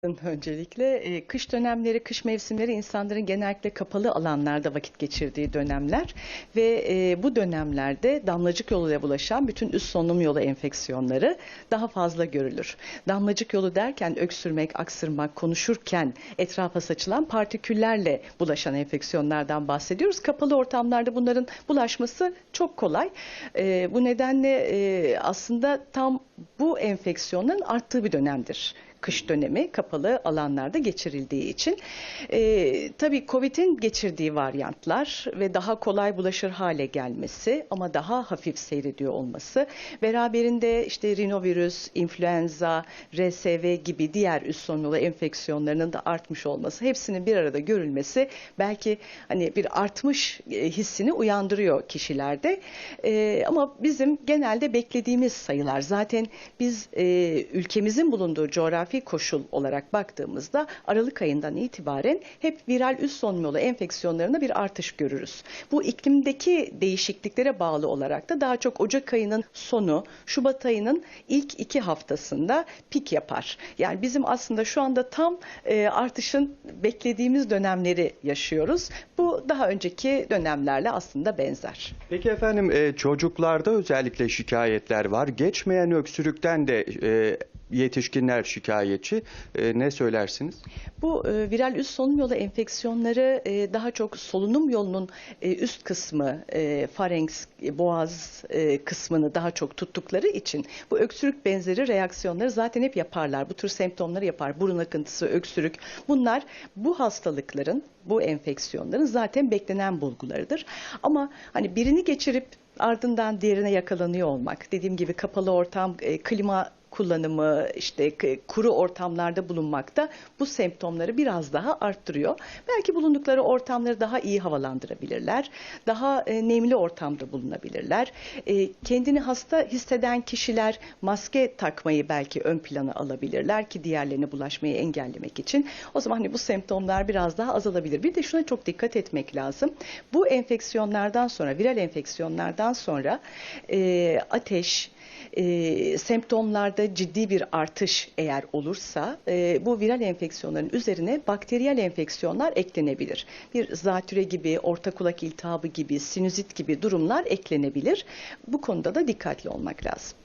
Öncelikle kış dönemleri, kış mevsimleri insanların genellikle kapalı alanlarda vakit geçirdiği dönemler ve bu dönemlerde damlacık yoluyla bulaşan bütün üst solunum yolu enfeksiyonları daha fazla görülür. Damlacık yolu derken öksürmek, aksırmak, konuşurken etrafa saçılan partiküllerle bulaşan enfeksiyonlardan bahsediyoruz. Kapalı ortamlarda bunların bulaşması çok kolay. Bu nedenle aslında tam bu enfeksiyonların arttığı bir dönemdir. Kış dönemi kapalı alanlarda geçirildiği için. Tabii Covid'in geçirdiği varyantlar ve daha kolay bulaşır hale gelmesi ama daha hafif seyrediyor olması, beraberinde işte rinovirüs, influenza, RSV gibi diğer üst solunum yolu enfeksiyonlarının da artmış olması, hepsinin bir arada görülmesi belki hani bir artmış hissini uyandırıyor kişilerde. Ama bizim genelde beklediğimiz sayılar, zaten biz ülkemizin bulunduğu coğrafi koşul olarak baktığımızda Aralık ayından itibaren hep viral üst solunum yolu enfeksiyonlarında bir artış görürüz. Bu iklimdeki değişikliklere bağlı olarak da daha çok Ocak ayının sonu, Şubat ayının ilk 2 haftasında pik yapar. Yani bizim aslında şu anda tam artışın beklediğimiz dönemleri yaşıyoruz. Bu daha önceki dönemlerle aslında benzer. Peki efendim, çocuklarda özellikle şikayetler var. Geçmeyen öksürükten de yetişkinler şikayetçi. Ne söylersiniz? Bu viral üst solunum yolu enfeksiyonları daha çok solunum yolunun üst kısmı, farenks, boğaz kısmını daha çok tuttukları için bu öksürük benzeri reaksiyonları zaten hep yaparlar. Bu tür semptomları yapar. Burun akıntısı, öksürük. Bunlar bu hastalıkların, bu enfeksiyonların zaten beklenen bulgularıdır. Ama hani birini geçirip ardından diğerine yakalanıyor olmak, dediğim gibi kapalı ortam, klima kullanımı, işte kuru ortamlarda bulunmak da bu semptomları biraz daha arttırıyor. Belki bulundukları ortamları daha iyi havalandırabilirler. Daha nemli ortamda bulunabilirler. Kendini hasta hisseden kişiler maske takmayı belki ön plana alabilirler ki diğerlerine bulaşmayı engellemek için. O zaman hani bu semptomlar biraz daha azalabilir. Bir de şuna çok dikkat etmek lazım. Bu enfeksiyonlardan sonra, viral enfeksiyonlardan sonra ateş, semptomlarda ciddi bir artış eğer olursa bu viral enfeksiyonların üzerine bakteriyel enfeksiyonlar eklenebilir. Bir zatüre gibi, orta kulak iltihabı gibi, sinüzit gibi durumlar eklenebilir. Bu konuda da dikkatli olmak lazım.